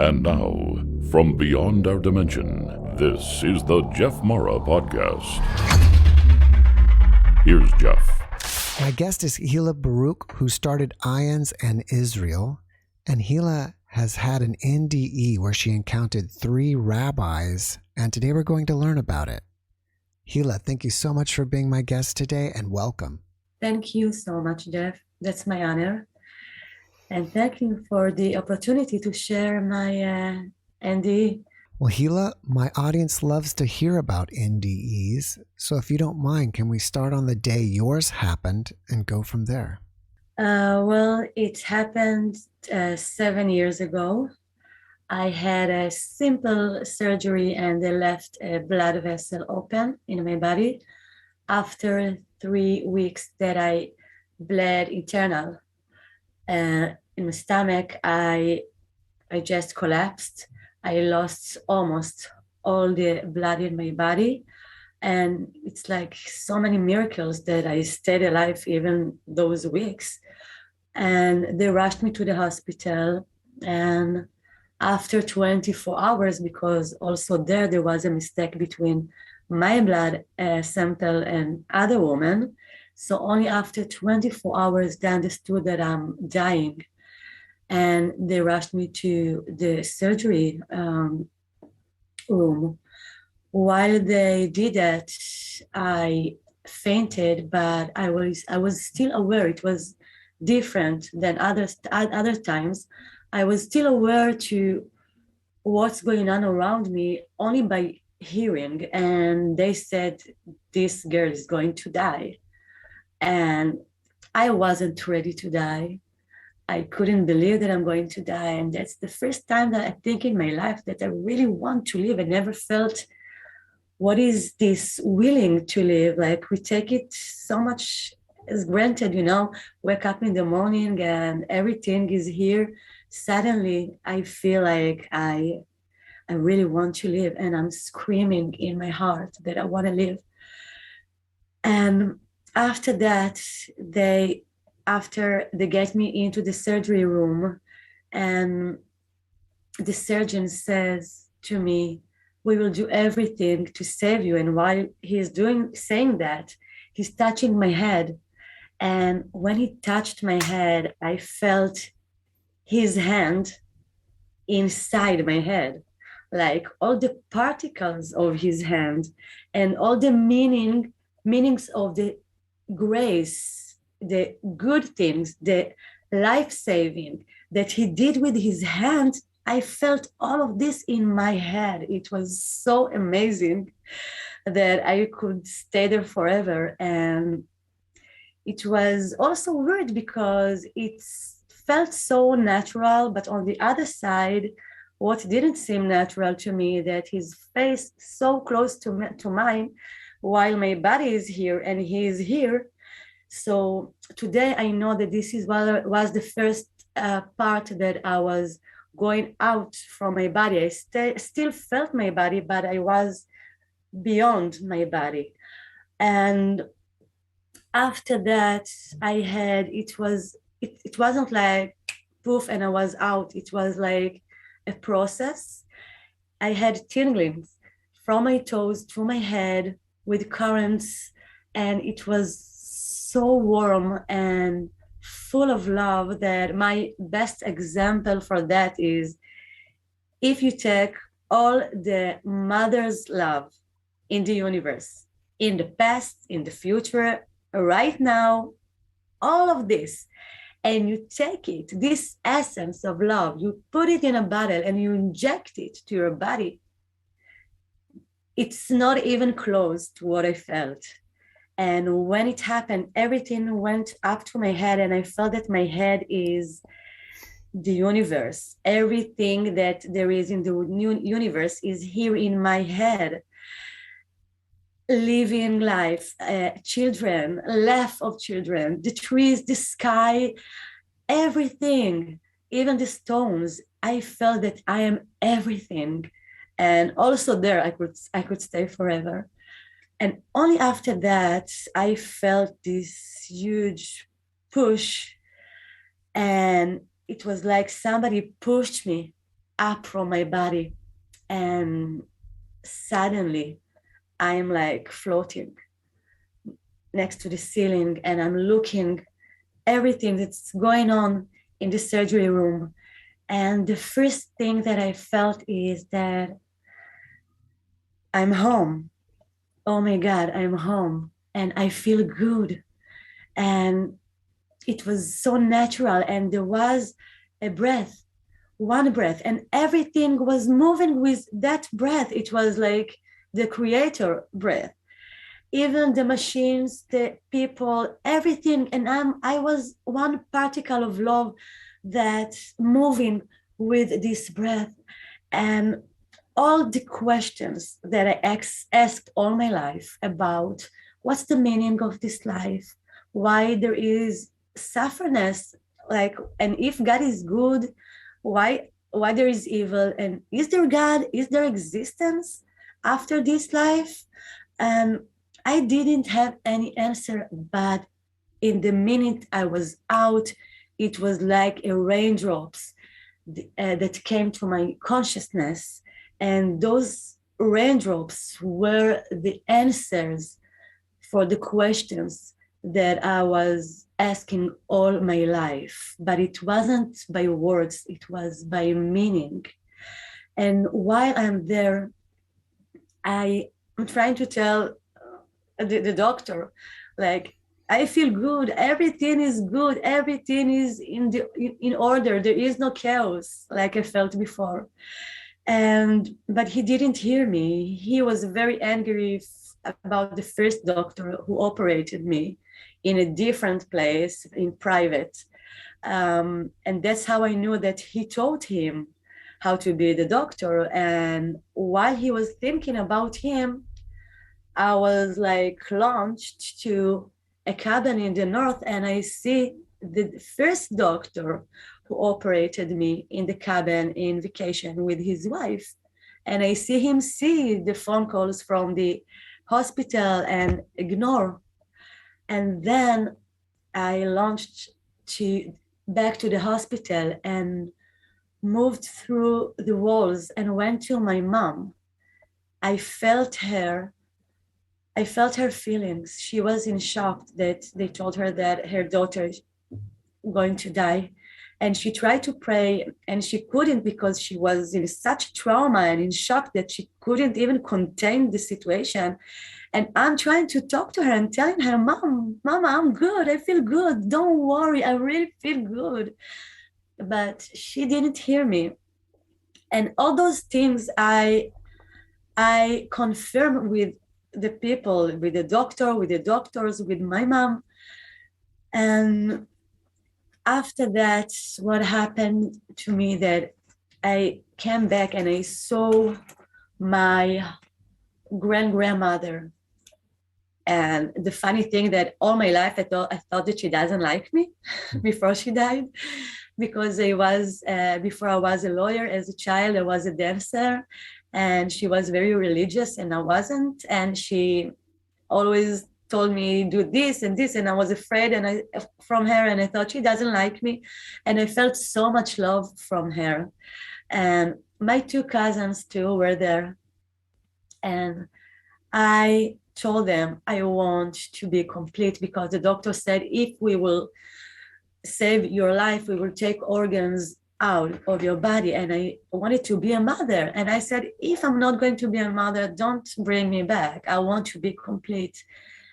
And now, from beyond our dimension, this is the JeffMara podcast. Here's Jeff. My guest is Hila Baruch, who started IANDS and Isreal. And Hila has had an NDE where she encountered 3 rabbis, and today we're going to learn about it. Hila, thank you so much for being my guest today, and welcome. Thank you so much, Jeff. That's my honor. And thank you for the opportunity to share my NDE. Well, Hila, my audience loves to hear about NDEs, so if you don't mind, can we start on the day yours happened and go from there? Well, it happened 7 years ago. I had a simple surgery and they left a blood vessel open in my body. After 3 weeks that I bled internal in my stomach, I just collapsed. I lost almost all the blood in my body. And it's like so many miracles that I stayed alive even those weeks. And they rushed me to the hospital. And after 24 hours, because also there was a mistake between my blood sample and other woman. So only after 24 hours, they understood that I'm dying. And they rushed me to the surgery room. While they did that, I fainted, but I was still aware. It was different than other times. I was still aware to what's going on around me only by hearing. And they said, this girl is going to die. And I wasn't ready to die. I couldn't believe that I'm going to die. And that's the first time that I think in my life that I really want to live. I never felt what is this willing to live. Like we take it so much as granted, wake up in the morning and everything is here. Suddenly I feel like I really want to live, and I'm screaming in my heart that I want to live. And after that, after they get me into the surgery room, and the surgeon says to me, we will do everything to save you. And while he's saying that, he's touching my head. And when he touched my head, I felt his hand inside my head, like all the particles of his hand and all the meanings of the grace, the good things, the life-saving that he did with his hand. I felt all of this in my head. It was so amazing that I could stay there forever. And it was also weird because it felt so natural, but on the other side, what didn't seem natural to me, that his face so close to mine, while my body is here and he is here. So today I know that this was the first part that I was going out from my body. I still felt my body, but I was beyond my body. And after that, it wasn't like poof and I was out. It was like a process. I had tinglings from my toes to my head with currents, and it was so warm and full of love that my best example for that is, if you take all the mother's love in the universe, in the past, in the future, right now, all of this, and you take it, this essence of love, you put it in a bottle and you inject it to your body, it's not even close to what I felt. And when it happened, everything went up to my head, and I felt that my head is the universe. Everything that there is in the universe is here in my head. Living life, children, laugh of children, the trees, the sky, everything, even the stones. I felt that I am everything. And also there, I could stay forever. And only after that, I felt this huge push, and it was like somebody pushed me up from my body, and suddenly I'm like floating next to the ceiling, and I'm looking everything that's going on in the surgery room. And the first thing that I felt is that I'm home. Oh my God, I'm home and I feel good. And it was so natural. And there was a breath, one breath, and everything was moving with that breath. It was like the creator breath. Even the machines, the people, everything. And I was one particle of love that moving with this breath. And all the questions that I asked all my life about what's the meaning of this life, why there is sufferness, like, and if God is good, why there is evil, and is there God, is there existence after this life? And I didn't have any answer, but in the minute I was out, it was like a raindrops that came to my consciousness. And those raindrops were the answers for the questions that I was asking all my life. But it wasn't by words, it was by meaning. And while I'm there, I'm trying to tell the doctor, like, I feel good, everything is good, everything is in order, there is no chaos like I felt before. But he didn't hear me. He was very angry about the first doctor who operated me in a different place, in private. And that's how I knew that he taught him how to be the doctor. And while he was thinking about him, I was like launched to a cabin in the north, and I see the first doctor who operated me in the cabin in vacation with his wife. And I see him see the phone calls from the hospital and ignore. And then I launched back to the hospital and moved through the walls and went to my mom. I felt her feelings. She was in shock that they told her that her daughter is going to die. And she tried to pray and she couldn't, because she was in such trauma and in shock that she couldn't even contain the situation. And I'm trying to talk to her and telling her, Mama, I'm good. I feel good. Don't worry. I really feel good. But she didn't hear me. And all those things I confirmed with the people, with the doctor, with the doctors, with my mom. And after that, what happened to me, that I came back and I saw my grandmother. And the funny thing that all my life I thought that she doesn't like me before she died, because I was before I was a lawyer. As a child, I was a dancer, and she was very religious and I wasn't. And she always told me do this and this, and I was afraid from her, and I thought she doesn't like me. And I felt so much love from her. And my two cousins too were there. And I told them I want to be complete, because the doctor said if we will save your life, we will take organs out of your body. And I wanted to be a mother. And I said, if I'm not going to be a mother, don't bring me back. I want to be complete.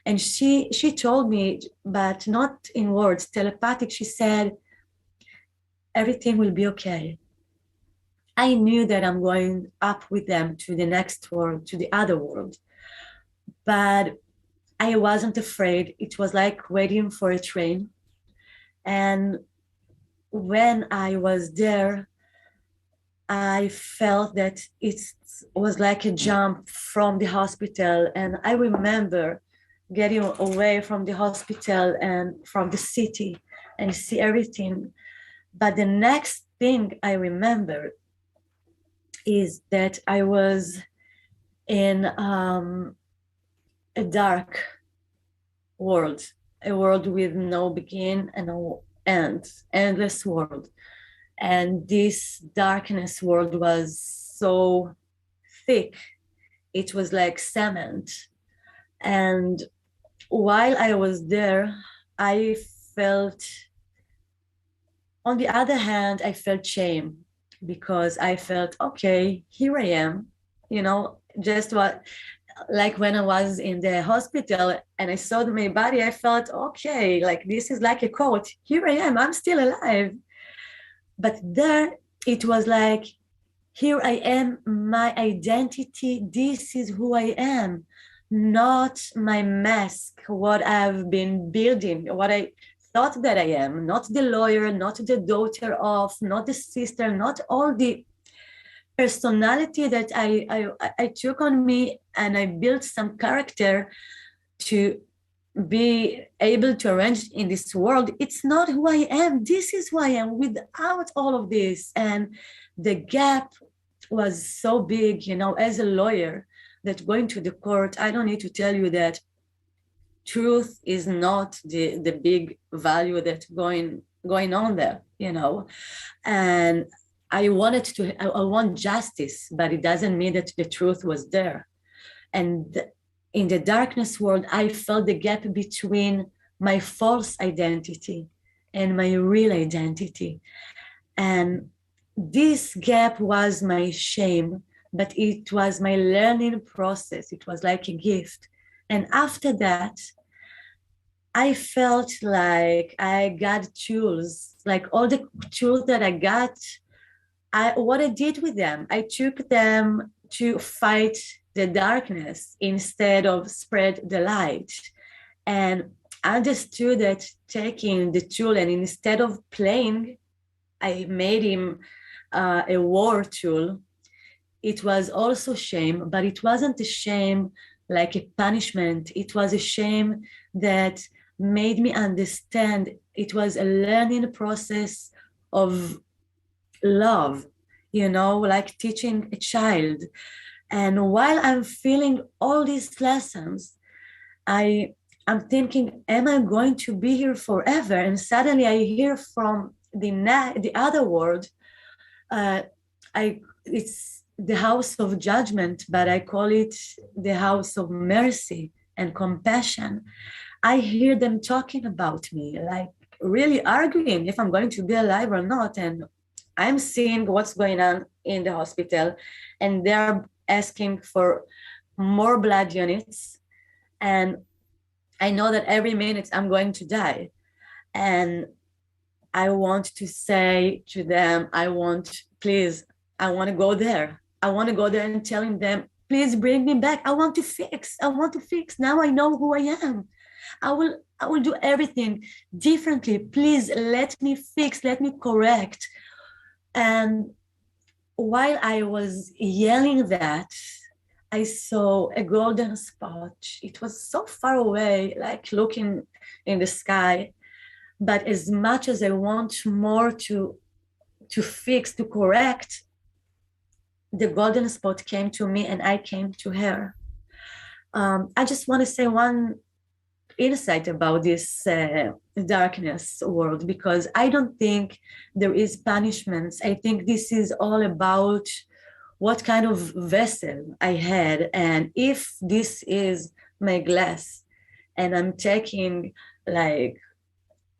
And she told me, but not in words, telepathic. She said, everything will be okay. I knew that I'm going up with them to the next world, to the other world. But I wasn't afraid. It was like waiting for a train. And when I was there, I felt that it was like a jump from the hospital. And I remember getting away from the hospital and from the city and see everything. But the next thing I remember is that I was in a dark world, a world with no begin and no end, endless world. And this darkness world was so thick. It was like cement. And while I was there, I felt, on the other hand, I felt shame because I felt, okay, here I am, just what, like when I was in the hospital and I saw my body, I felt, okay, like this is like a quote, here I am, I'm still alive. But there it was like, here I am, my identity, this is who I am, not my mask, what I've been building, what I thought that I am, not the lawyer, not the daughter of, not the sister, not all the personality that I took on me, and I built some character to be able to arrange in this world. It's not who I am. This is who I am without all of this. And the gap was so big, as a lawyer, that going to the court, I don't need to tell you that truth is not the big value that's going on there, and I want justice, but it doesn't mean that the truth was there. And in the darkness world, I felt the gap between my false identity and my real identity. And this gap was my shame, but it was my learning process. It was like a gift. And after that, I felt like I got tools, like all the tools that I got, what I did with them, I took them to fight the darkness instead of spread the light. And I understood that taking the tool and instead of playing, I made him a war tool. It was also shame, but it wasn't a shame like a punishment. It was a shame that made me understand. It was a learning process of love, like teaching a child. And while I'm feeling all these lessons, I'm thinking, am I going to be here forever? And suddenly I hear from the other world, it's the house of judgment, but I call it the house of mercy and compassion. I hear them talking about me, like really arguing if I'm going to be alive or not. And I'm seeing what's going on in the hospital, and they're asking for more blood units. And I know that every minute I'm going to die. And I want to say to them, I want to go there. I want to go there and telling them, please bring me back. I want to fix. Now I know who I am. I will do everything differently. Please let me fix, let me correct. And while I was yelling that, I saw a golden spot. It was so far away, like looking in the sky. But as much as I want more to fix, to correct, the golden spot came to me and I came to her. I just want to say one insight about this darkness world, because I don't think there is punishments. I think this is all about what kind of vessel I had. And if this is my glass and I'm taking like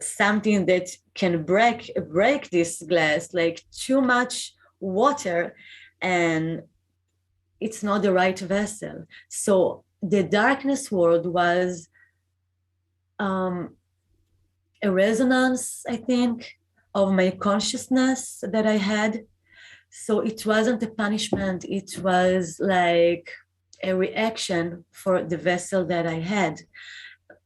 something that can break this glass, like too much water, and it's not the right vessel. So the darkness world was a resonance, I think, of my consciousness that I had. So it wasn't a punishment. It was like a reaction for the vessel that I had.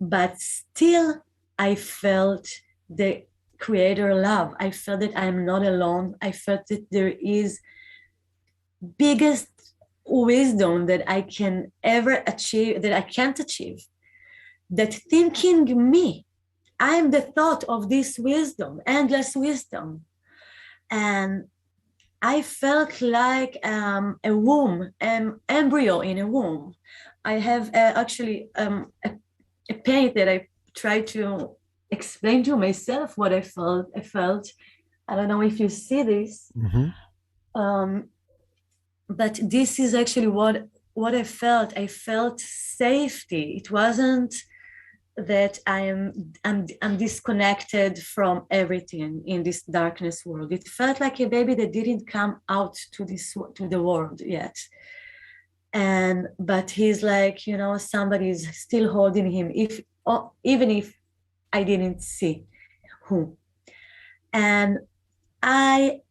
But still, I felt the creator love. I felt that I'm not alone. I felt that there is biggest wisdom that I can ever achieve, that I can't achieve. That thinking me, I'm the thought of this wisdom, endless wisdom. And I felt like a womb, an embryo in a womb. I have actually a paint that I try to explain to myself what I felt. I don't know if you see this, but this is actually what I felt. I felt safety. It wasn't that I'm disconnected from everything in this darkness world. It felt like a baby that didn't come out to the world yet. But he's like, somebody's still holding him, even if I didn't see who. And I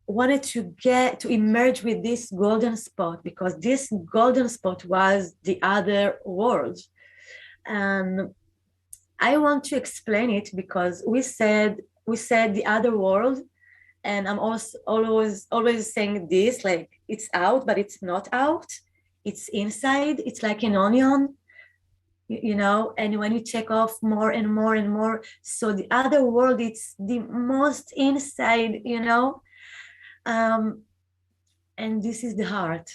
wanted to emerge with this golden spot, because this golden spot was the other world. And I want to explain it because we said the other world, and I'm also always saying this, like, it's out, but it's not out. It's inside. It's like an onion, and when you take off more and more and more, so the other world, it's the most inside, and this is the heart.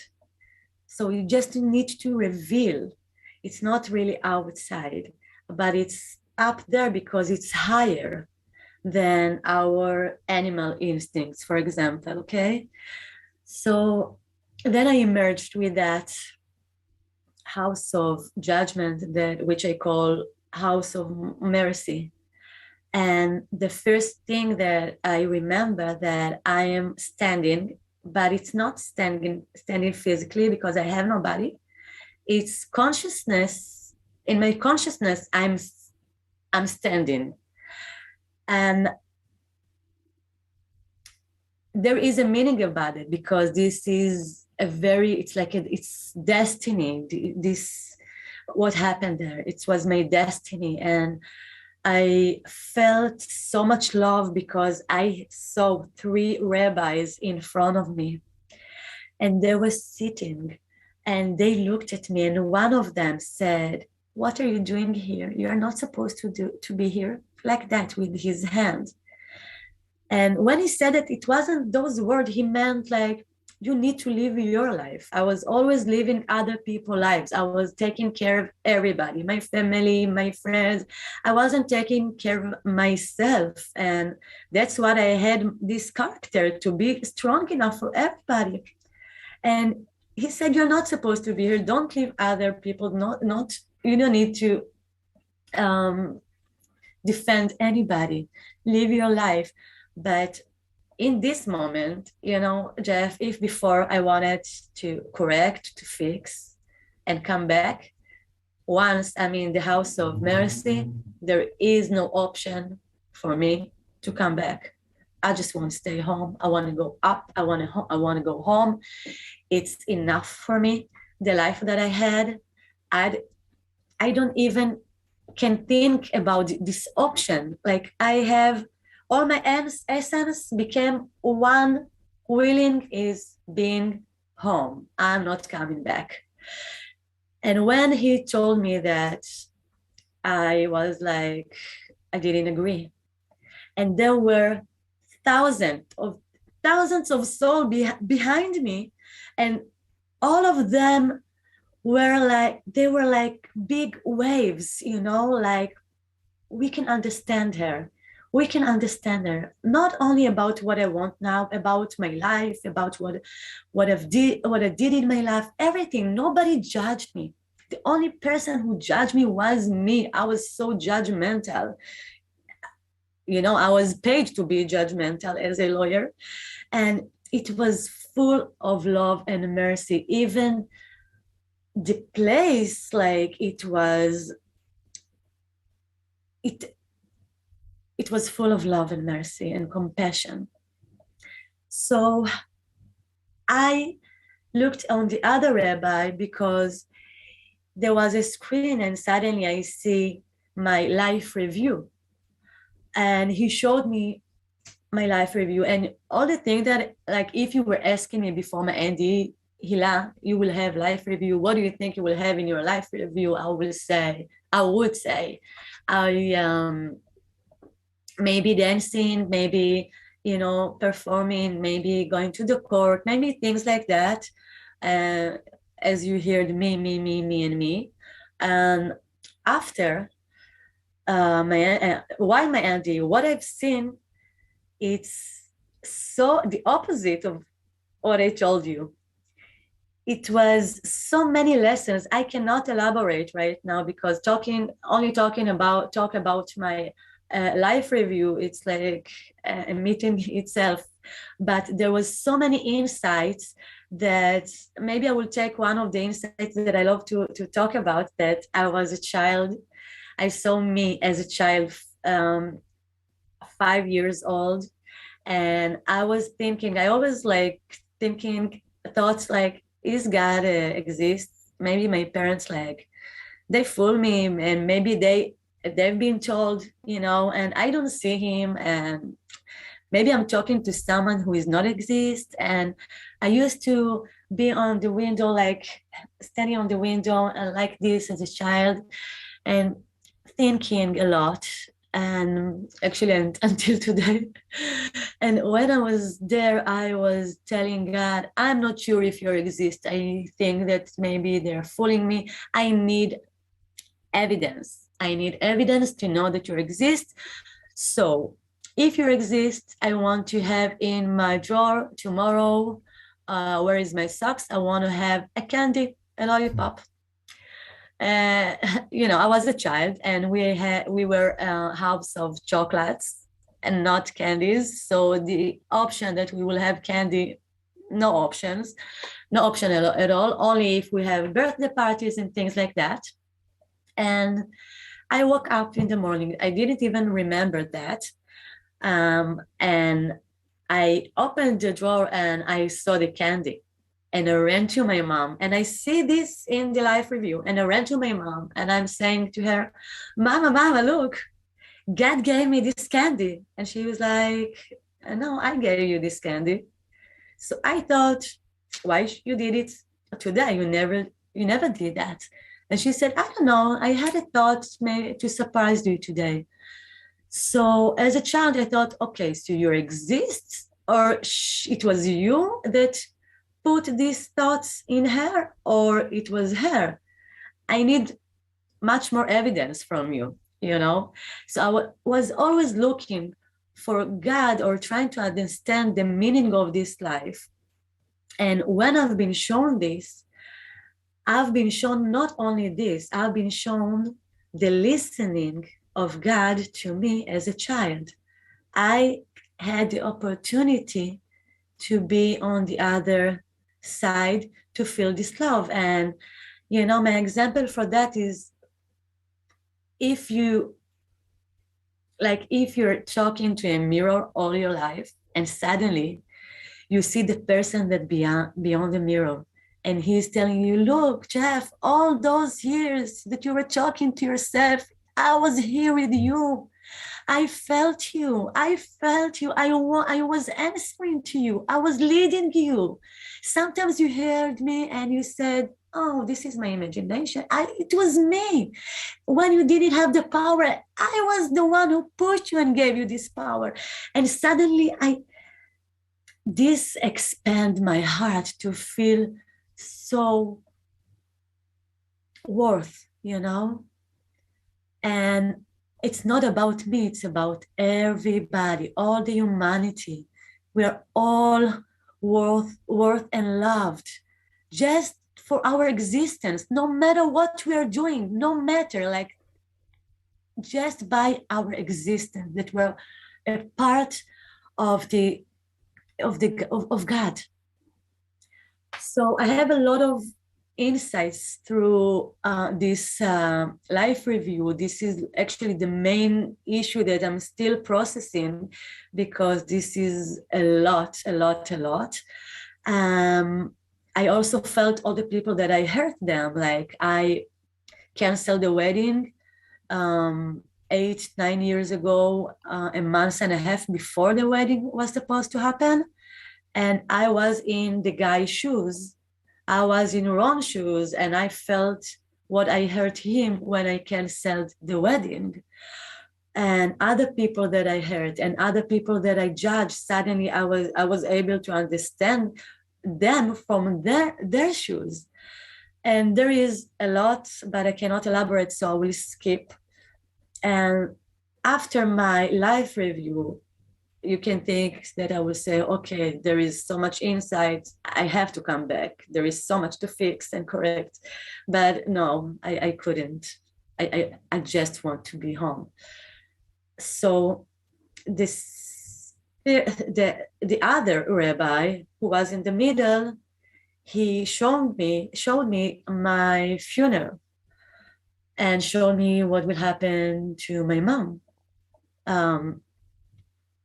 So you just need to reveal. It's not really outside, but it's up there because it's higher than our animal instincts, for example, okay? So then I emerged with that house of judgment, which I call house of mercy. And the first thing that I remember, that I am standing, but it's not standing physically because I have no body. It's consciousness. In my consciousness, I'm standing. And there is a meaning about it, because this is it's destiny. What happened there, it was my destiny. And I felt so much love because I saw 3 rabbis in front of me, and they were sitting, and they looked at me, and one of them said, "What are you doing here? You are not supposed to be here," like that, with his hand. And when he said it, it wasn't those words. He meant, like, you need to live your life. I was always living other people's lives. I was taking care of everybody, my family, my friends. I wasn't taking care of myself. And that's what I had this character, to be strong enough for everybody. And he said, "You're not supposed to be here. Don't leave other people. You don't need to defend anybody. Live your life." But in this moment, Jeff, if before I wanted to correct, to fix, and come back, once I'm in the house of mercy, there is no option for me to come back. I just want to stay home. I want to go up. I want to go home. It's enough for me. The life that I had, I don't even can think about this option. Like, I have all my essence became one willing is being home. I'm not coming back. And when he told me that, I was like, I didn't agree. And there were thousands of souls behind me, and all of them were like big waves, like, we can understand her. We can understand her, not only about what I want now, about my life, about what I did in my life, everything. Nobody judged me. The only person who judged me was me. I was so judgmental. I was paid to be judgmental as a lawyer, and it was full of love and mercy. Even the place, like, it was full of love and mercy and compassion. So I looked on the other rabbi, because there was a screen, and suddenly I see my life review. And he showed me my life review, and all the things that, like, if you were asking me before my ND, Hila, you will have life review. What do you think you will have in your life review? I would say, maybe dancing, maybe, performing, maybe going to the court, maybe things like that. As you heard, me, and me. And after while my auntie, what I've seen it's so the opposite of what I told you. It was so many lessons. I cannot elaborate right now because talk about my life review, it's like a meeting itself. But there was so many insights that maybe I will take one of the insights that I love to talk about, that I was a child. I saw me as a child, 5 years old, and I was thinking, I always like thinking thoughts like, is God exist? Maybe my parents, like, they fool me, and maybe they've been told, and I don't see him, and maybe I'm talking to someone who is not exist. And I used to be on the window, like standing on the window and like this as a child, and thinking a lot, and actually until today. And when I was there, I was telling God, I'm not sure if you exist. I think that maybe they're fooling me. I need evidence. I need evidence to know that you exist. So if you exist, I want to have in my drawer tomorrow, where is my socks? I want to have a candy, a lollipop. I was a child, and we were a house of chocolates and not candies. So the option that we will have candy, no option at all, only if we have birthday parties and things like that. And I woke up in the morning. I didn't even remember that. And I opened the drawer and I saw the candy. And I ran to my mom, and I see this in the life review. And I ran to my mom, and I'm saying to her, Mama, look, God gave me this candy. And she was like, no, I gave you this candy. So I thought, why you did it today? You never did that. And she said, I don't know. I had a thought maybe to surprise you today. So as a child, I thought, okay, so you exist, or it was you that put these thoughts in her, or it was her. I need much more evidence from you, So I was always looking for God, or trying to understand the meaning of this life. And when I've been shown this, I've been shown not only this, I've been shown the listening of God to me as a child. I had the opportunity to be on the other side, to feel this love. And my example for that is, if you're talking to a mirror all your life, and suddenly you see the person that beyond the mirror, and he's telling you, look, Jeff, all those years that you were talking to yourself, I was here with you. I felt you. I was answering to you. I was leading you. Sometimes you heard me and you said, oh, this is my imagination. It was me. When you didn't have the power, I was the one who pushed you and gave you this power. And suddenly this expand my heart to feel so worth, and it's not about me, it's about everybody, all the humanity. We are all worth and loved just for our existence, no matter what we are doing, no matter, like, just by our existence, that we're a part of God. So I have a lot of insights through this life review. This is actually the main issue that I'm still processing, because this is a lot. I also felt all the people that I hurt them. Like, I canceled the wedding 8-9 years ago, a month and a half before the wedding was supposed to happen. And I was in the guy's shoes. I was in Ron's shoes, and I felt what I hurt him when I canceled the wedding. And other people that I hurt and other people that I judged, suddenly I was able to understand them from their shoes. And there is a lot, but I cannot elaborate, so I will skip. And after my life review, you can think that I will say, okay, there is so much insight, I have to come back. There is so much to fix and correct. But no, I couldn't. I just want to be home. So the other rabbi who was in the middle, he showed me my funeral and showed me what will happen to my mom.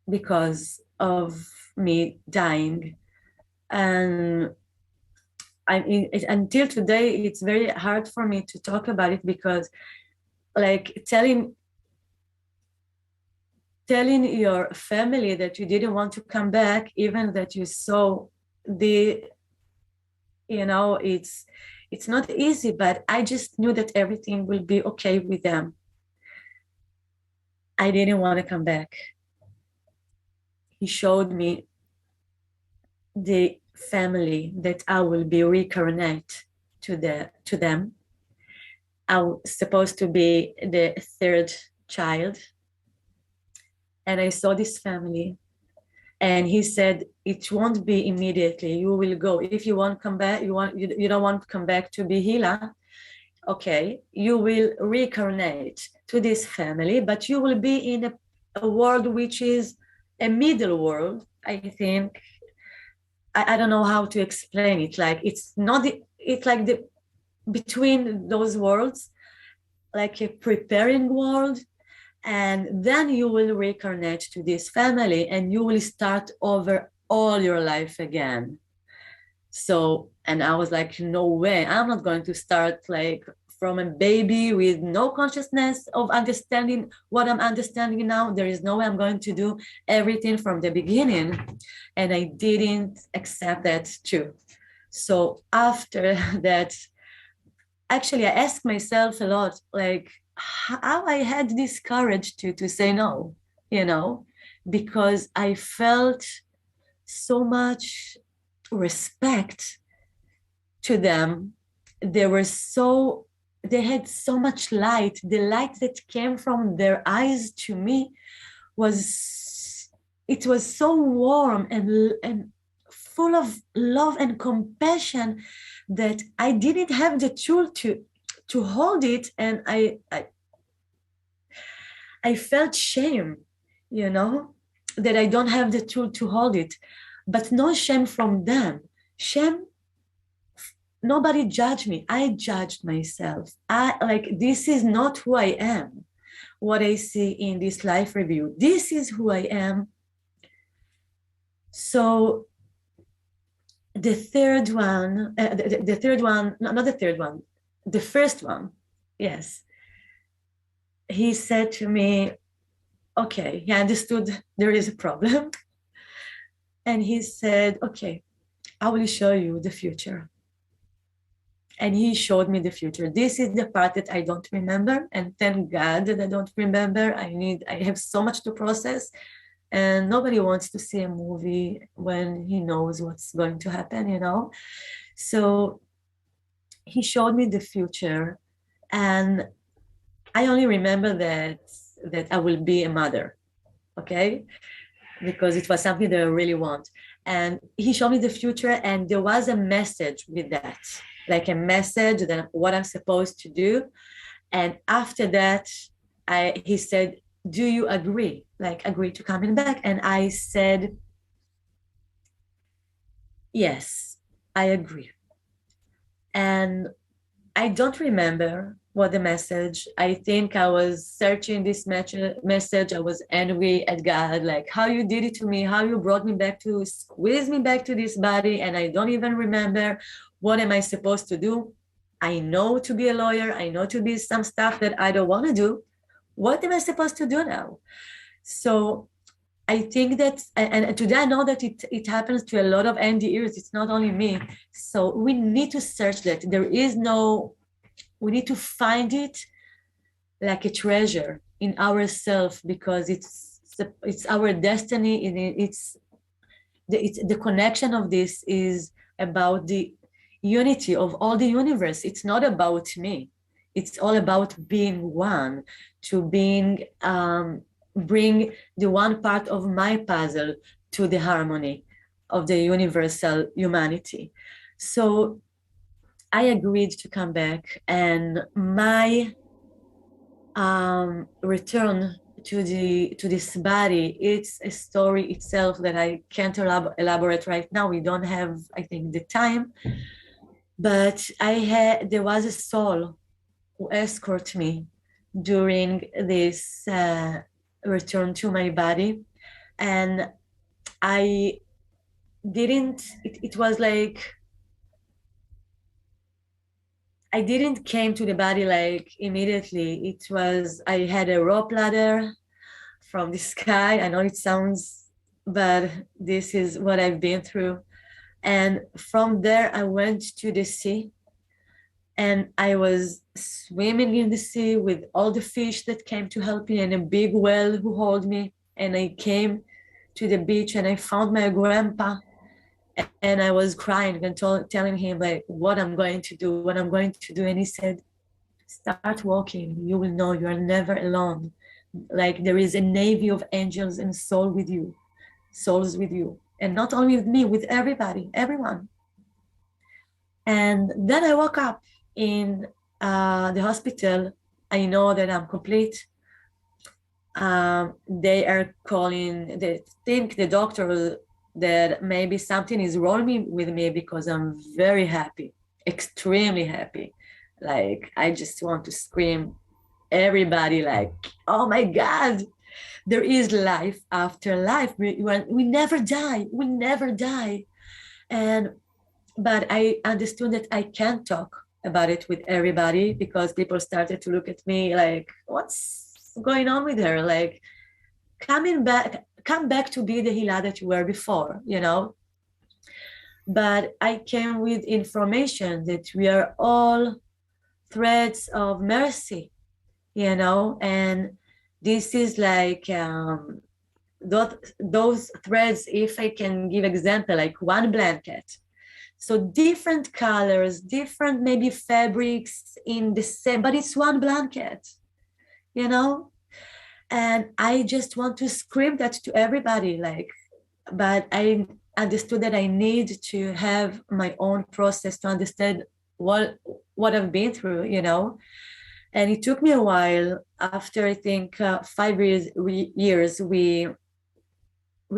Because of me dying. And until today, it's very hard for me to talk about it, because like telling your family that you didn't want to come back, even that you saw it's not easy, but I just knew that everything will be okay with them. I didn't want to come back. He showed me the family that I will be reincarnate to them. I was supposed to be the third child. And I saw this family, and he said, it won't be immediately. You will go. If you want to come back, you don't want to come back to be Hila, okay, you will reincarnate to this family, but you will be in a world which is a middle world, I think. I don't know how to explain it. Like it's like the between those worlds, like a preparing world, and then you will reincarnate to this family and you will start over all your life again. So, and I was like, no way, I'm not going to start like from a baby with no consciousness of understanding what I'm understanding now. There is no way I'm going to do everything from the beginning. And I didn't accept that too. So after that, actually, I asked myself a lot, like, how I had this courage to say no, because I felt so much respect to them. They had so much light. The light that came from their eyes to me was so warm and full of love and compassion that I didn't have the tool to hold it, and I felt shame, that I don't have the tool to hold it. But no shame from them. Shame, nobody judged me. I judged myself. This is not who I am. What I see in this life review, this is who I am. So the first one, yes. He said to me, okay, he understood there is a problem. And he said, okay, I will show you the future. And he showed me the future. This is the part that I don't remember. And thank God that I don't remember. I have so much to process. And nobody wants to see a movie when he knows what's going to happen, So he showed me the future. And I only remember that I will be a mother, okay? Because it was something that I really want. And he showed me the future, and there was a message with that, like a message that what I'm supposed to do. And after that, he said, do you agree? Like, agree to coming back? And I said, yes, I agree. And I don't remember what the message. I think I was searching this message. I was angry at God, like how you did it to me, how you brought me back to squeeze me back to this body. And I don't even remember what am I supposed to do. I know to be a lawyer. I know to be some stuff that I don't want to do. What am I supposed to do now? So I think that, and today I know that it happens to a lot of NDEs. It's not only me. So we need to search that. We need to find it like a treasure in ourselves, because it's our destiny. And it's the connection of this is about the unity of all the universe. It's not about me. It's all about being one, to being bring the one part of my puzzle to the harmony of the universal humanity. So I agreed to come back, and my return to this body, it's a story itself that I can't elaborate right now. We don't have, I think, the time. But there was a soul who escorted me during this return to my body, and I didn't. It was like I didn't came to the body like immediately. It was, I had a rope ladder from the sky. I know it sounds, but this is what I've been through. And from there, I went to the sea, and I was swimming in the sea with all the fish that came to help me, and a big whale who held me. And I came to the beach, and I found my grandpa, and I was crying and telling him like what I'm going to do. And he said, start walking. You will know you are never alone. Like there is a navy of angels and souls with you. And not only with me, with everybody, everyone. And then I woke up in the hospital. I know that I'm complete. They are calling, they think, the doctor, that maybe something is wrong with me, because I'm very happy, extremely happy. Like I just want to scream everybody, like, oh my God, there is life after life. We never die. But I understood that I can't talk about it with everybody, because people started to look at me like, what's going on with her? Like, come back to be the Hila that you were before, you know? But I came with information that we are all threads of mercy, you know? And this is like those threads, if I can give example, like one blanket. So different colors, different maybe fabrics in the same, but it's one blanket, you know? And I just want to scream that to everybody, like, but I understood that I need to have my own process to understand what I've been through, you know? And it took me a while. After, I think, 5 years, we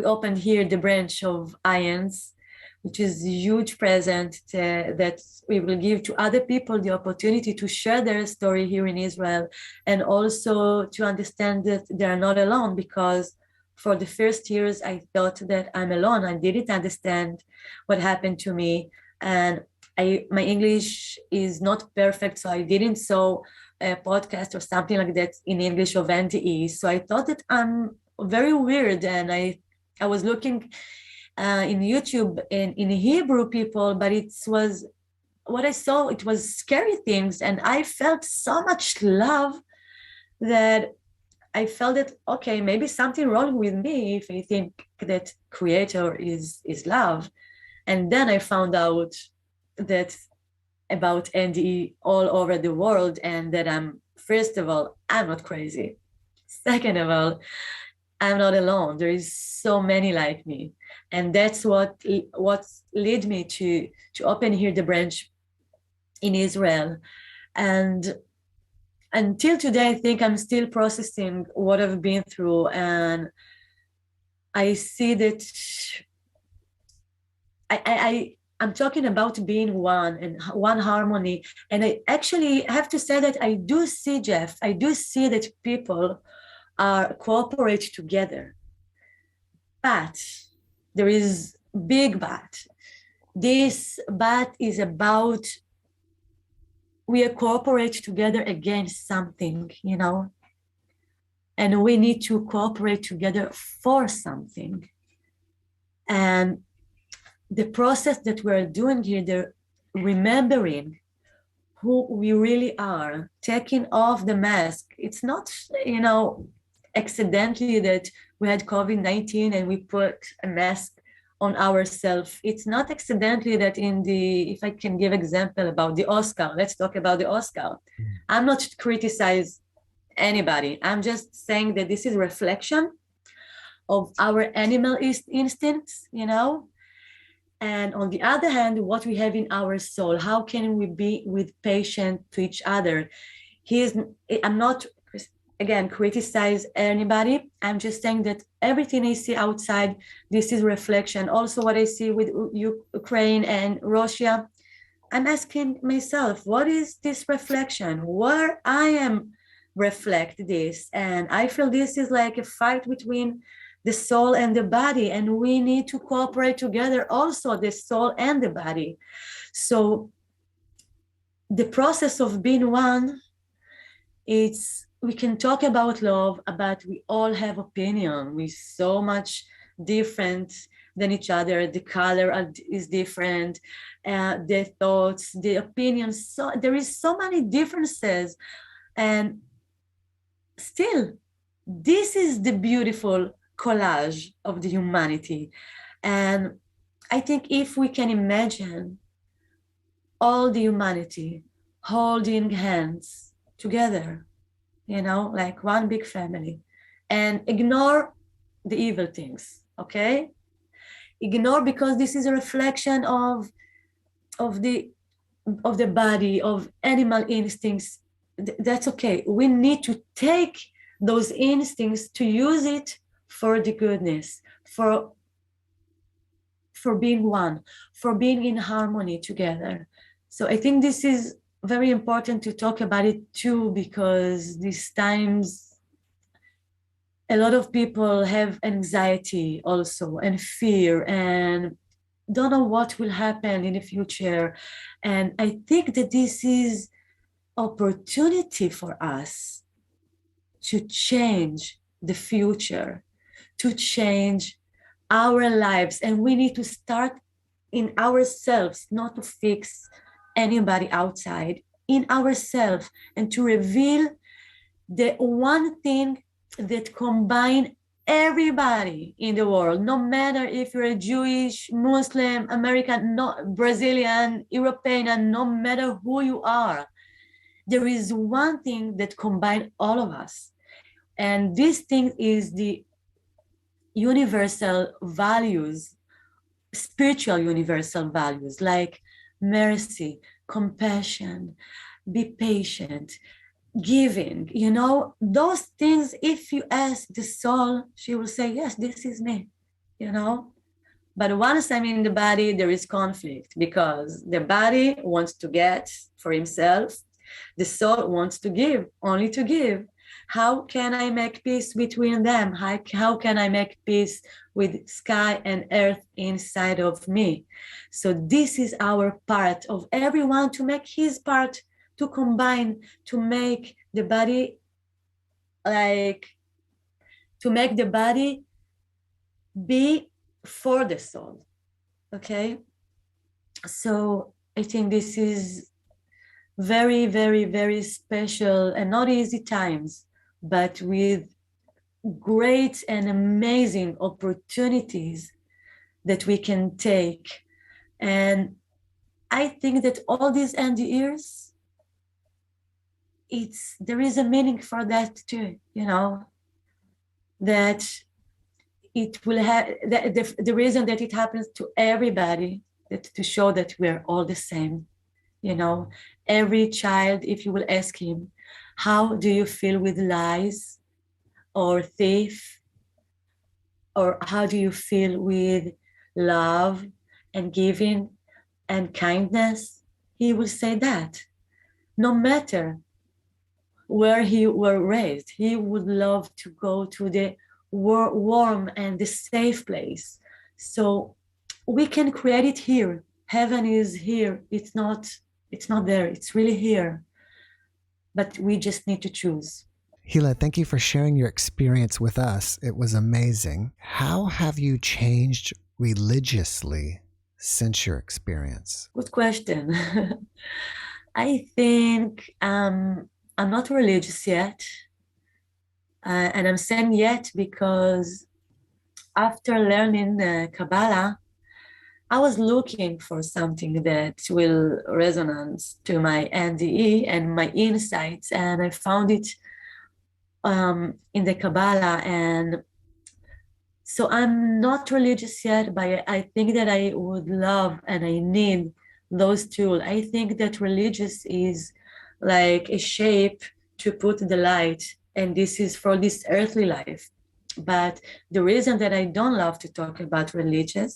opened here the branch of IANDS, which is a huge present that we will give to other people the opportunity to share their story here in Israel, and also to understand that they are not alone, because for the first years, I thought that I'm alone. I didn't understand what happened to me. And my English is not perfect, so I didn't saw a podcast or something like that in English of NDE. So I thought that I'm very weird, and I was looking in YouTube in Hebrew people, but it was what I saw. It was scary things, and I felt so much love that I felt that, okay, maybe something wrong with me if I think that Creator is love. And then I found out that about NDE all over the world, and that first of all, I'm not crazy. Second of all, I'm not alone. There is so many like me. And that's what led me to open here the branch in Israel. And until today, I think I'm still processing what I've been through. And I see that I'm talking about being one and one harmony. And I actually have to say that I do see, Jeff, I do see that people are cooperate together. But there is big but. This but is about we cooperate together against something, you know, and we need to cooperate together for something. And the process that we're doing here, the remembering who we really are, taking off the mask. It's not, you know, accidentally that we had COVID-19 and we put a mask on ourselves. It's not accidentally that if I can give example about the Oscar, let's talk about the Oscar. I'm not criticize anybody. I'm just saying that this is a reflection of our animal instincts, you know. And on the other hand, what we have in our soul, how can we be with patient to each other? I'm not, again, criticize anybody. I'm just saying that everything I see outside, this is reflection. Also what I see with Ukraine and Russia, I'm asking myself, what is this reflection? Where I am reflect this? And I feel this is like a fight between the soul and the body, and we need to cooperate together, also the soul and the body. So the process of being one, we can talk about love, but we all have opinion. We're so much different than each other. The color is different, the thoughts, the opinions. So there is so many differences, and still, this is the beautiful collage of the humanity. And I think if we can imagine all the humanity holding hands together, you know, like one big family, and ignore the evil things, okay? Ignore, because this is a reflection of the body, of animal instincts. That's okay. We need to take those instincts to use it for the goodness, for being one, for being in harmony together. So I think this is very important to talk about it too, because these times a lot of people have anxiety also, and fear, and don't know what will happen in the future. And I think that this is opportunity for us to change the future, to change our lives. And we need to start in ourselves, not to fix anybody outside, in ourselves, and to reveal the one thing that combines everybody in the world, no matter if you're a Jewish, Muslim, American, Brazilian, European, no matter who you are. There is one thing that combines all of us. And this thing is the universal values, spiritual universal values, like mercy, compassion, be patient, giving. You know, those things, if you ask the soul, she will say, yes, this is me, you know. But once I'm in the body, there is conflict, because the body wants to get for himself. The soul wants to give, only to give. How can I make peace between them? How can I make peace with sky and earth inside of me? So this is our part of everyone, to make his part, to combine, to make the body be for the soul. Okay? So I think this is very, very, very special and not easy times, but with great and amazing opportunities that we can take. And I think that all these end years, there is a meaning for that too, you know, that it will have the reason that it happens to everybody, that to show that we're all the same. You know, every child, if you will ask him, how do you feel with lies or thief? Or how do you feel with love and giving and kindness? He will say that. No matter where he were raised, he would love to go to the warm and the safe place. So we can create it here. Heaven is here. It's not there. It's really here. But we just need to choose. Hila, thank you for sharing your experience with us. It was amazing. How have you changed religiously since your experience? Good question. I think I'm not religious yet. And I'm saying yet because after learning Kabbalah, I was looking for something that will resonance to my NDE and my insights, and I found it in the Kabbalah. And so I'm not religious yet, but I think that I would love and I need those tools. I think that religious is like a shape to put the light, and this is for this earthly life. But the reason that I don't love to talk about religion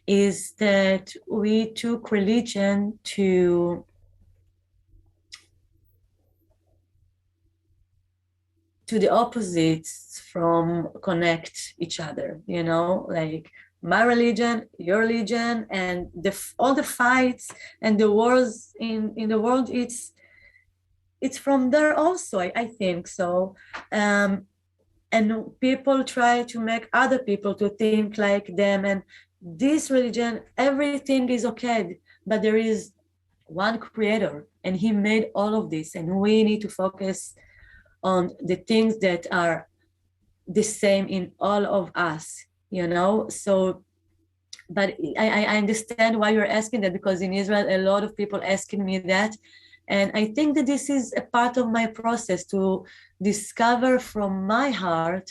is that we took religion to the opposites from connect each other, like my religion, your religion, and all the fights and the wars in the world, it's from there also, I think so. And people try to make other people to think like them, and this religion, everything is okay, but there is one creator and he made all of this, and we need to focus on the things that are the same in all of us, So, but I understand why you're asking that, because in Israel, a lot of people asking me that. And I think that this is a part of my process to discover from my heart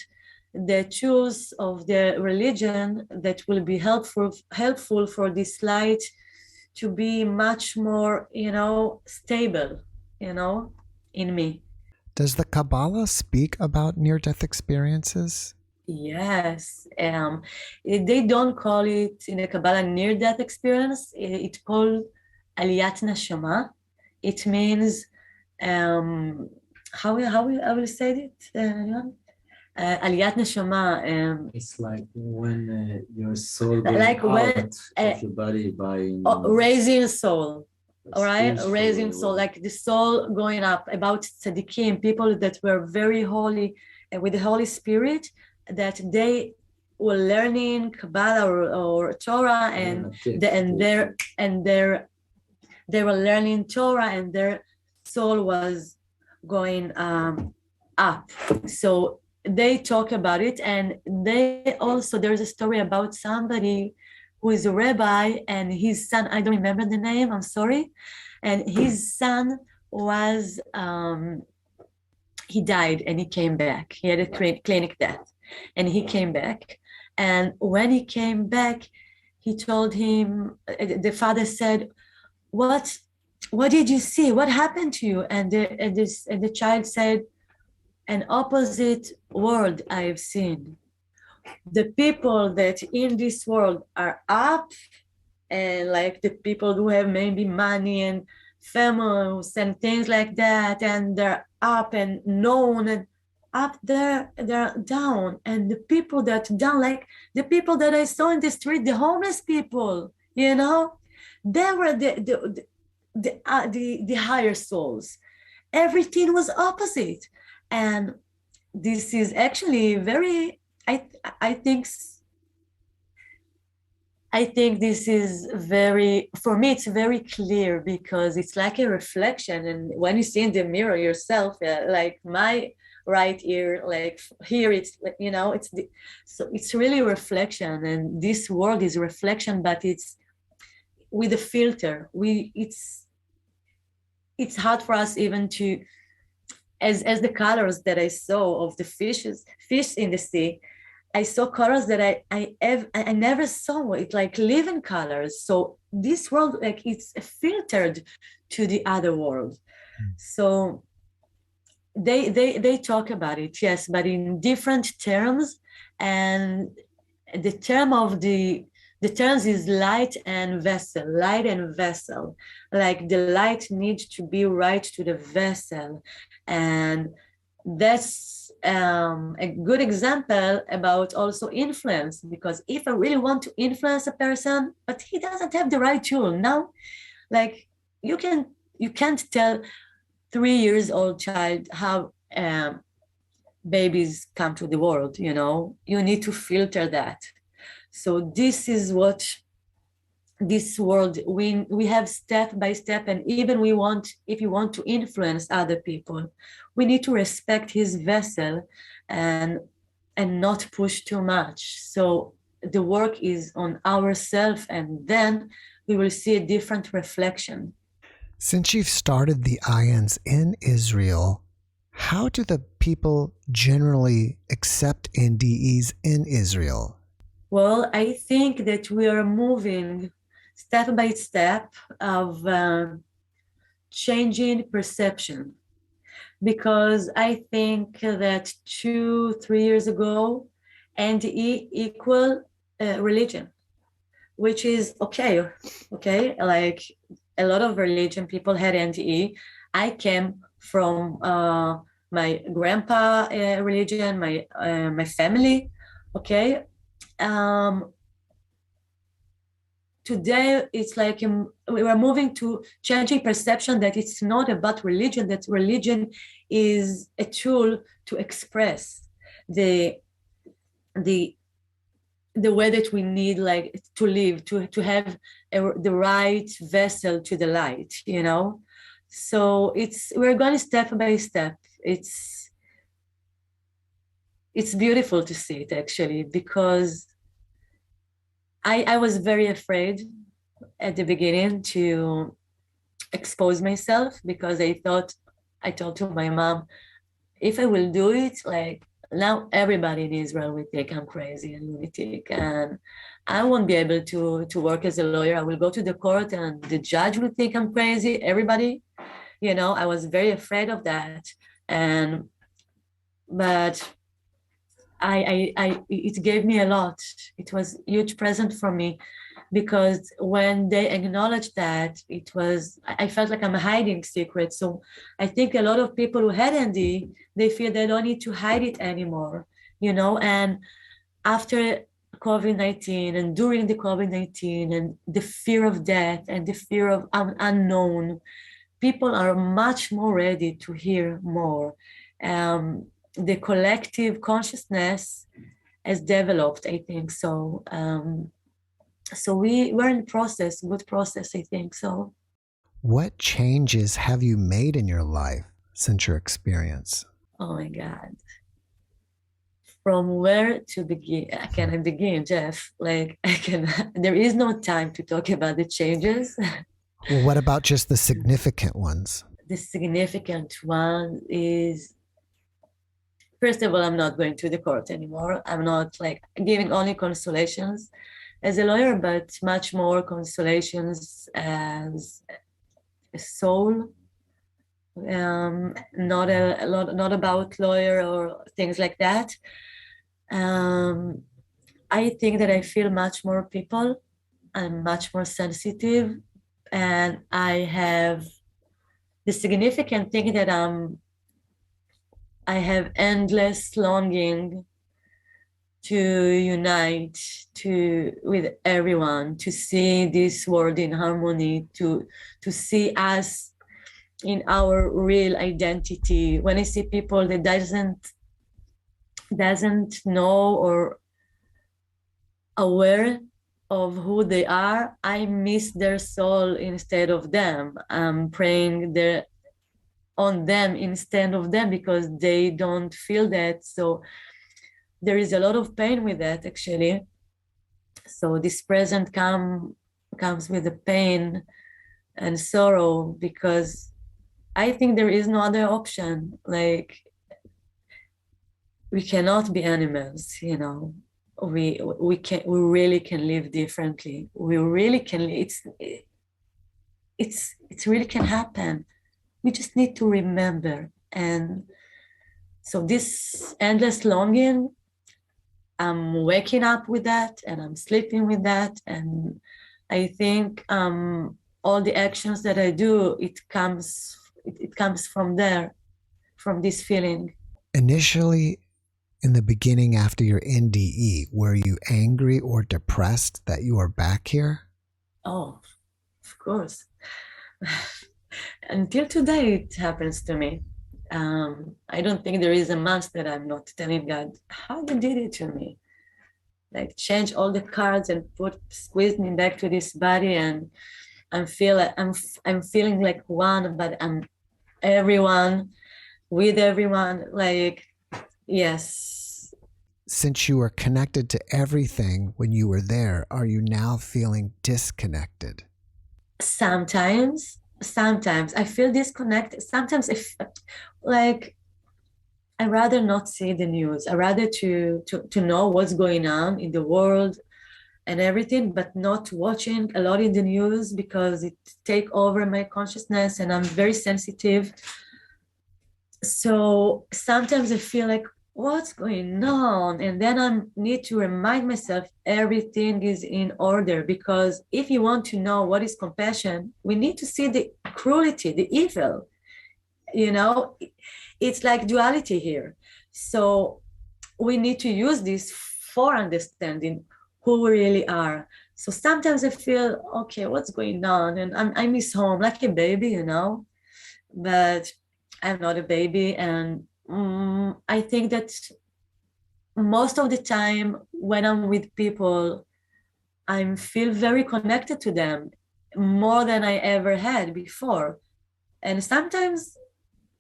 the truths of the religion that will be helpful for this light to be much more, stable, in me. Does the Kabbalah speak about near-death experiences? Yes. They don't call it in the Kabbalah near-death experience. It's called Aliyat Neshama. It means, how I will say it? Aliyat Neshama. It's like when your soul goes like when, out of your body by raising soul. All right, spiritual raising soul, like the soul going up. About tzaddikim, people that were very holy and with the Holy Spirit, that they were learning Kabbalah or Torah, and they were learning Torah, and their soul was going up. So they talk about it, and they also, there's a story about somebody who is a rabbi, and his son, I don't remember the name, I'm sorry. And his son was, he died and he came back. He had a clinic death and he came back. And when he came back, he told him, the father said, what did you see? What happened to you? And the child said, an opposite world I've seen. The people that in this world are up, and like the people who have maybe money and famous and things like that, and they're up and known, and up there they're down. And the people that down, like the people that I saw in the street, the homeless people, they were the higher souls. Everything was opposite. And this is actually very, I think this is very, for me, it's very clear, because it's like a reflection. And when you see in the mirror yourself, like my right ear, like here, it's, so it's really a reflection. And this world is a reflection, but it's with a filter. It's hard for us even to, as the colors that I saw of the fish in the sea, I saw colors that I never saw. It's like living colors. So this world, like, it's filtered to the other world. So they talk about it, yes, but in different terms. And the terms is light and vessel. Like the light needs to be right to the vessel. And that's a good example about also influence, because if I really want to influence a person, but he doesn't have the right tool now, like you can't tell 3-year-old child how babies come to the world. You need to filter that. So this is what this world, we have step by step. And even if you want to influence other people, we need to respect his vessel and not push too much. So the work is on ourselves, and then we will see a different reflection. Since you've started the IANDS in Israel, How do the people generally accept NDEs in Israel? Well, I think that we are moving step by step of changing perception, because I think that 2-3 years ago, NDE equal religion, which is okay. Like a lot of religion people had NDE. I came from my grandpa religion, my family. Okay. Today it's like we are moving to changing perception that it's not about religion, that religion is a tool to express the way that we need, like, to live, to have the right vessel to the light, so we're going step by step. It's beautiful to see it, actually, because I was very afraid at the beginning to expose myself, because I told to my mom, if I will do it, like, now everybody in Israel will think I'm crazy and lunatic, and I won't be able to work as a lawyer. I will go to the court and the judge will think I'm crazy. Everybody, I was very afraid of that. But it gave me a lot. It was a huge present for me, because when they acknowledged that, I felt like I'm hiding secrets. So I think a lot of people who had ND, they feel they don't need to hide it anymore, and after COVID-19 and during the COVID-19 and the fear of death and the fear of unknown, people are much more ready to hear more. The collective consciousness has developed, I think. So we're in process, good process, I think. So what changes have you made in your life since your experience? Oh my God. From where to begin? Can I begin, Jeff? There is no time to talk about the changes. Well, what about just the significant ones? The significant one is, first of all, I'm not going to the court anymore. I'm not giving only consolations as a lawyer, but much more consolations as a soul. Not about lawyer or things like that. I think that I feel much more people. I'm much more sensitive, and I have the significant thing that I have endless longing to unite with everyone, to see this world in harmony, to see us in our real identity. When I see people that doesn't know or aware of who they are, I miss their soul instead of them. I'm praying on them instead of them, because they don't feel that. So there is a lot of pain with that, actually. So this present comes with the pain and sorrow, because I think there is no other option. We cannot be animals, We really can live differently. We really can. It really can happen. We just need to remember. And so this endless longing, I'm waking up with that, and I'm sleeping with that. And I think all the actions that I do, it comes from there, from this feeling. Initially, in the beginning after your NDE, were you angry or depressed that you are back here? Oh, of course. Until today, it happens to me. I don't think there is a month that I'm not telling God, how you did it to me. Change all the cards and squeeze me back to this body, and I'm feeling like one, but I'm everyone with everyone. Yes. Since you were connected to everything when you were there, are you now feeling disconnected? Sometimes I feel disconnected. Sometimes I rather not see the news. I rather to know what's going on in the world and everything, but not watching a lot in the news because it take over my consciousness and I'm very sensitive. So sometimes I feel like, what's going on? And then I need to remind myself everything is in order, because if you want to know what is compassion, we need to see the cruelty, the evil. You know, it's like duality here. So we need to use this for understanding who we really are. So sometimes I feel, okay, what's going on? And I miss home like a baby, you know, but I'm not a baby. And I think that most of the time when I'm with people, I feel very connected to them more than I ever had before. And sometimes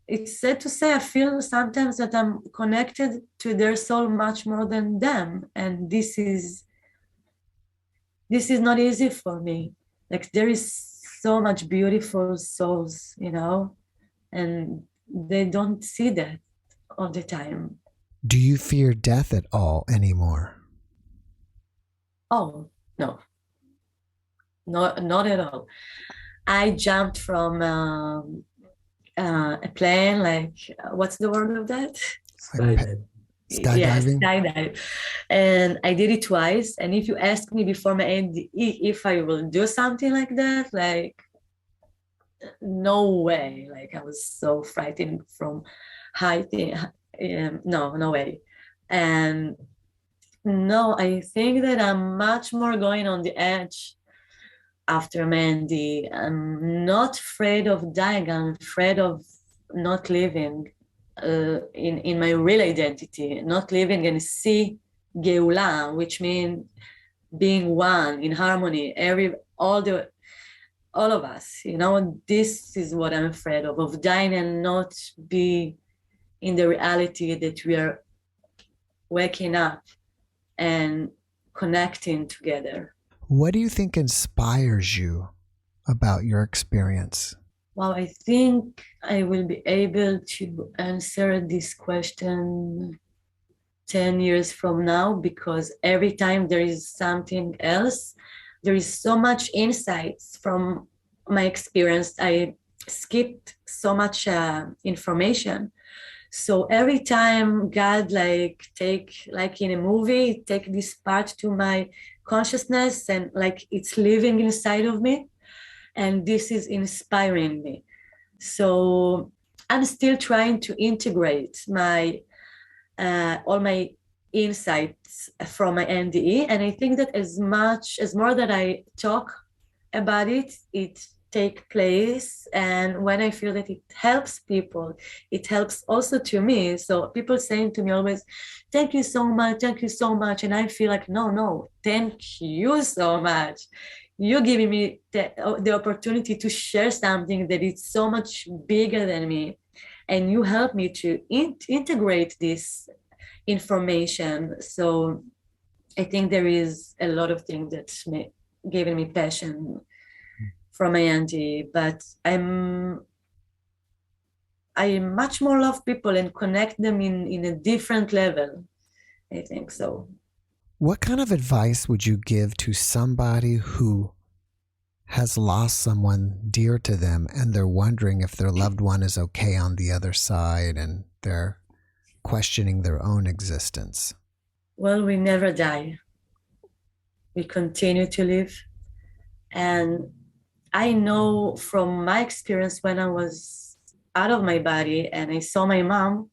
it's sad to say, I feel sometimes that I'm connected to their soul much more than them. And this is not easy for me. Like there is so much beautiful souls, you know, and they don't see that all the time. Do you fear death at all anymore? Oh, no, not at all. I jumped from a plane, like, what's the word of that? Skydive. Skydiving? Yeah, skydive. And I did it twice. And if you ask me before my end if I will do something like that, like, no way. Like, I was so frightened from heighting. No way. And no, I think that I'm much more going on the edge after Mandy. I'm not afraid of dying. I'm afraid of not living in my real identity, not living and see Geula, which means being one in harmony. All of us, you know, this is what I'm afraid of dying and not be in the reality that we are waking up and connecting together. What do you think inspires you about your experience? Well, I think I will be able to answer this question 10 years from now, because every time there is something else, there is so much insights from my experience. I skipped so much information. So every time God take, like in a movie, take this part to my consciousness and like it's living inside of me. And this is inspiring me. So I'm still trying to integrate all my insights from my NDE. And I think that as more that I talk about it, it take place. And when I feel that it helps people, it helps also to me. So people saying to me always, thank you so much, thank you so much. And I feel like, no, thank you so much. You're giving me the opportunity to share something that is so much bigger than me. And you help me to integrate this information. So I think there is a lot of things that's giving me passion from my auntie, but I much more love people and connect them in a different level. I think so. What kind of advice would you give to somebody who has lost someone dear to them and they're wondering if their loved one is okay on the other side and they're questioning their own existence? Well, we never die. We continue to live. And I know from my experience when I was out of my body and I saw my mom,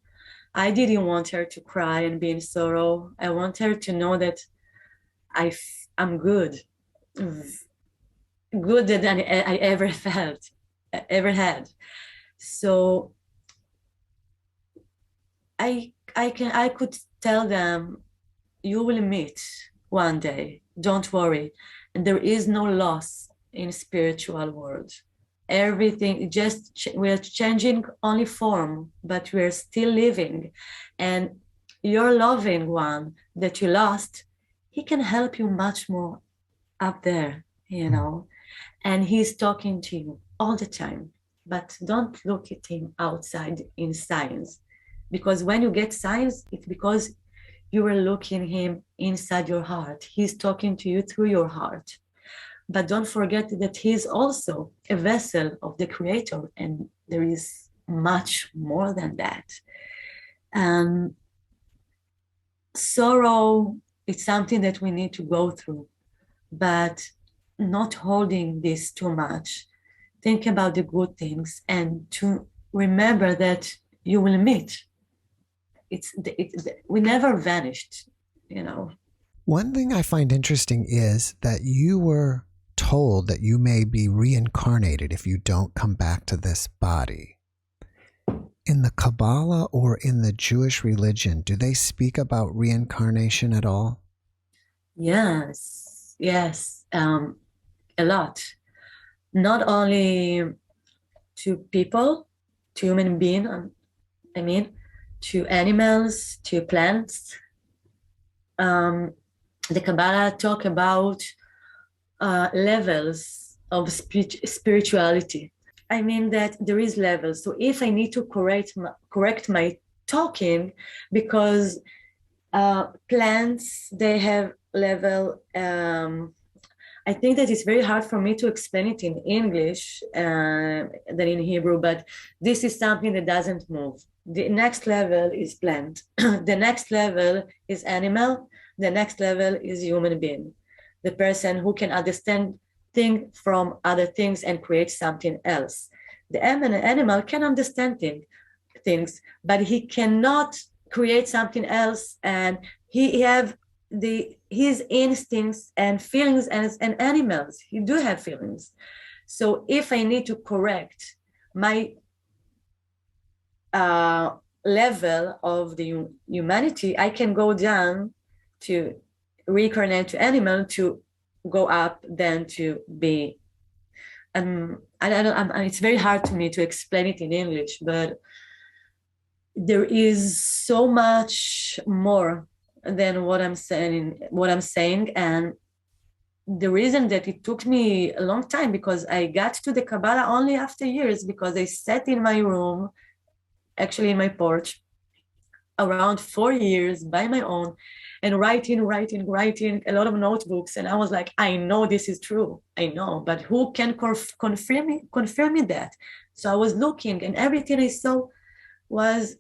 I didn't want her to cry and be in sorrow. I want her to know that I'm good than I ever felt, ever had. So I could tell them, you will meet one day, don't worry. And there is no loss in spiritual world. Everything we're changing only form, but we're still living. And your loving one that you lost, he can help you much more up there, you know, and he's talking to you all the time, but don't look at him outside in science. because when you get signs, it's because you are looking him inside your heart. He's talking to you through your heart. But don't forget that he's also a vessel of the Creator, and there is much more than that. Sorrow, it's something that we need to go through, but not holding this too much. Think about the good things and to remember that you will meet. We never vanished, you know. One thing I find interesting is that you were told that you may be reincarnated if you don't come back to this body. In the Kabbalah or in the Jewish religion, do they speak about reincarnation at all? Yes, a lot. Not only to people, to human beings, to animals, to plants. The Kabbalah talk about levels of spirituality. I mean that there is levels. So if I need to correct my talking, because plants, they have level. I think that it's very hard for me to explain it in English than in Hebrew, but this is something that doesn't move. The next level is plant. The next level is animal. The next level is human being. The person who can understand things from other things and create something else. The animal can understand things, but he cannot create something else, and he have his instincts and feelings as an animals. He do have feelings. So if I need to correct my level of the humanity, I can go down to reincarnate to animal, to go up, then to be. It's very hard to me to explain it in English, but there is so much more than what I'm saying, and the reason that it took me a long time, because I got to the Kabbalah only after years, because I sat in my room, actually in my porch, around 4 years by my own, and writing a lot of notebooks. And I was like, I know this is true. I know, but who can confirm me that? So I was looking, and everything I saw was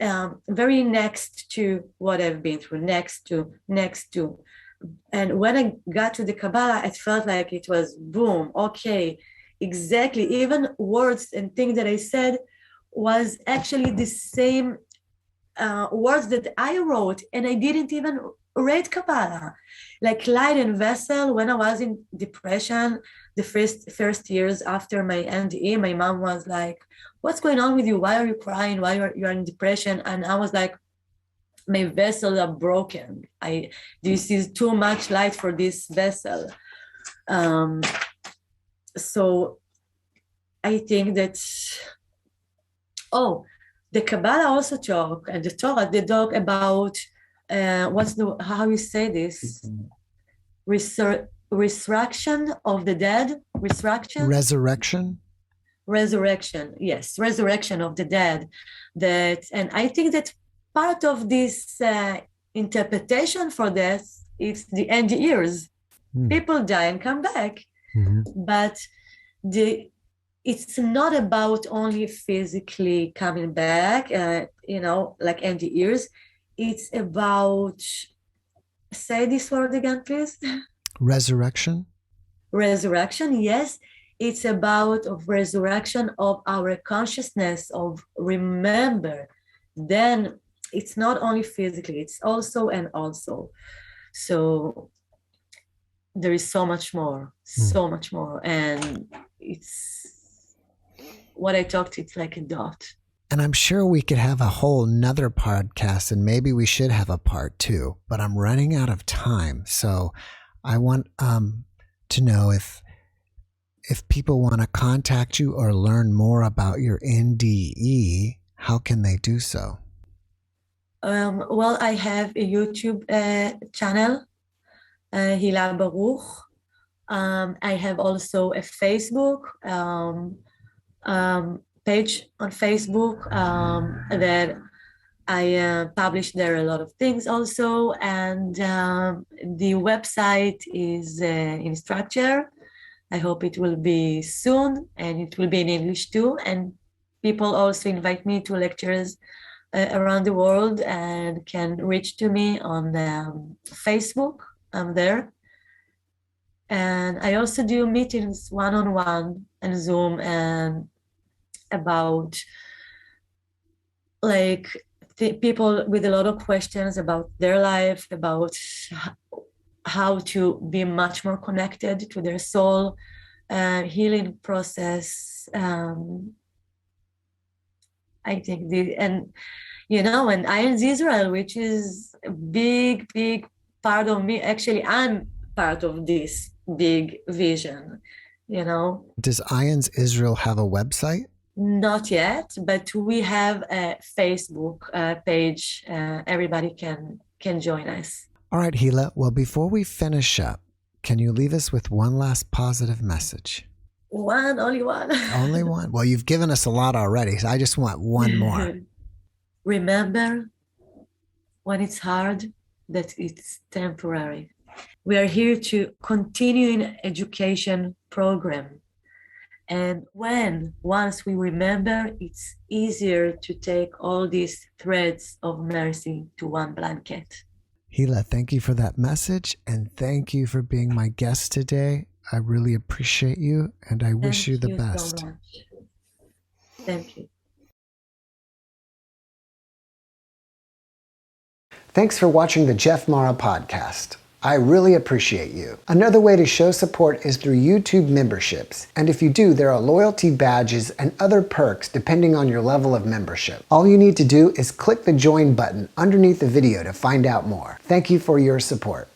very next to what I've been through, next to. And when I got to the Kabbalah, it felt like it was boom, okay, exactly. Even words and things that I said was actually the same words that I wrote, and I didn't even read Kabbalah. Like light and vessel, when I was in depression, the first years after my NDE, my mom was like, what's going on with you? Why are you crying? Why are you in depression? And I was like, my vessels are broken. This is too much light for this vessel. So I think that, the Kabbalah also talk, and the Torah, they talk about how you say this? Resurrection of the dead? Resurrection? Resurrection, yes, resurrection of the dead. And I think that part of this interpretation for this is the end years. People die and come back. But it's not about only physically coming back, like end years. It's about, say this word again, please. Resurrection? Resurrection, yes. It's about resurrection of our consciousness, of remember. Then it's not only physically, it's also and also. So there is so much more. And it's what I talked, it's like a dot. And I'm sure we could have a whole nother podcast, and maybe we should have a part 2, but I'm running out of time. So I want to know if people want to contact you or learn more about your NDE, how can they do so? Well, I have a YouTube channel, Hila Baruch. I have also a Facebook page on Facebook that I publish there a lot of things also, and the website is in structure. I hope it will be soon, and it will be in English too. And people also invite me to lectures around the world and can reach to me on Facebook. I'm there. And I also do meetings one-on-one and Zoom and about like people with a lot of questions about their life, about how to be much more connected to their soul, healing process. I think and IANDS Israel, which is a big part of me. Actually, I'm part of this big vision, Does IANDS Israel have a website? Not yet, but we have a Facebook page. Everybody can join us. All right, Hila. Well, before we finish up, can you leave us with one last positive message? Only one. Only one? Well, you've given us a lot already, so I just want one more. Remember, when it's hard, that it's temporary. We are here to continue in education program. And once we remember, it's easier to take all these threads of mercy to one blanket. Hila, thank you for that message, and thank you for being my guest today. I really appreciate you, and I wish you the best. So much. Thank you. Thanks for watching the JeffMara podcast. I really appreciate you. Another way to show support is through YouTube memberships. And if you do, there are loyalty badges and other perks depending on your level of membership. All you need to do is click the join button underneath the video to find out more. Thank you for your support.